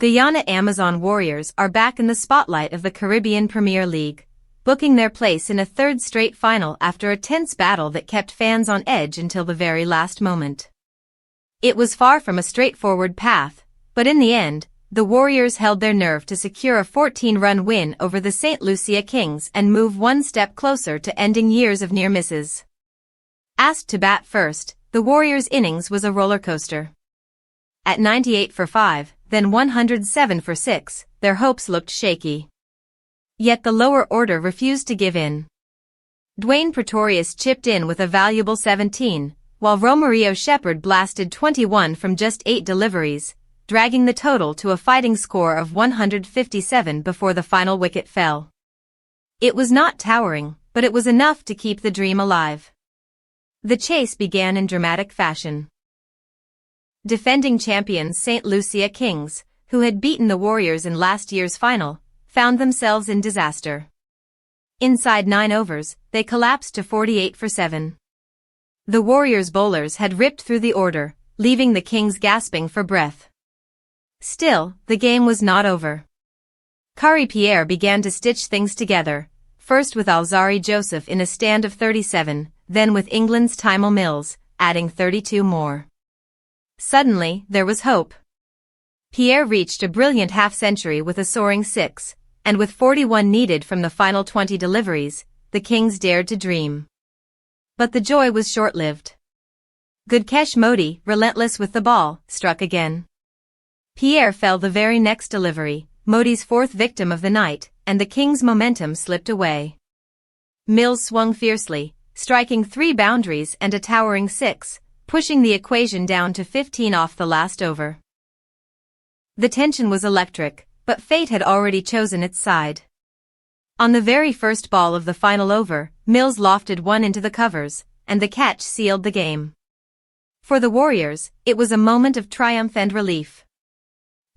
Guyana Amazon Warriors are back in the spotlight of the Caribbean Premier League, booking their place in a third straight final after a tense battle that kept fans on edge until the very last moment. It was far from a straightforward path, but in the end, the Warriors held their nerve to secure a 14-run win over the Saint Lucia Kings and move one step closer to ending years of near misses. Asked to bat first, the Warriors' innings was a roller coaster. At 98 for 5, then 107 for 6, their hopes looked shaky. Yet the lower order refused to give in. Dwaine Pretorius chipped in with a valuable 17, while Romario Shepherd blasted 21 from just 8 deliveries, dragging the total to a fighting score of 157 before the final wicket fell. It was not towering, but it was enough to keep the dream alive. The chase began in dramatic fashion. Defending champions Saint Lucia Kings, who had beaten the Warriors in last year's final, found themselves in disaster. Inside 9 overs, they collapsed to 48 for 7. The Warriors' bowlers had ripped through the order, leaving the Kings gasping for breath. Still, the game was not over. Khary Pierre began to stitch things together, first with Alzarri Joseph in a stand of 37, then with England's Tymal Mills, adding 32 more. Suddenly, there was hope. Pierre reached a brilliant half-century with a soaring 6, and with 41 needed from the final 20 deliveries, the Kings dared to dream. But the joy was short-lived. Gudakesh Motie, relentless with the ball, struck again. Pierre fell the very next delivery, Motie's 4th victim of the night, and the Kings' momentum slipped away. Mills swung fiercely, striking 3 boundaries and a towering 6, pushing the equation down to 15 off the last over. The tension was electric, but fate had already chosen its side. On the very first ball of the final over, Mills lofted one into the covers, and the catch sealed the game. For the Warriors, it was a moment of triumph and relief.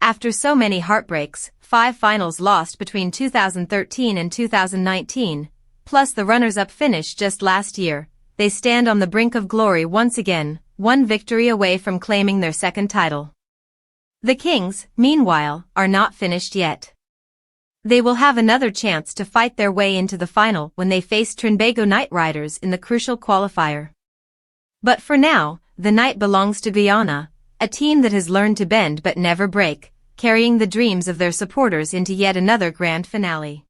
After so many heartbreaks, 5 finals lost between 2013 and 2019, plus the runners-up finish just last year, they stand on the brink of glory once again, one victory away from claiming their second title. The Kings, meanwhile, are not finished yet. They will have another chance to fight their way into the final when they face Trinbago Knight Riders in the crucial qualifier. But for now, the night belongs to Guyana, a team that has learned to bend but never break, carrying the dreams of their supporters into yet another grand finale.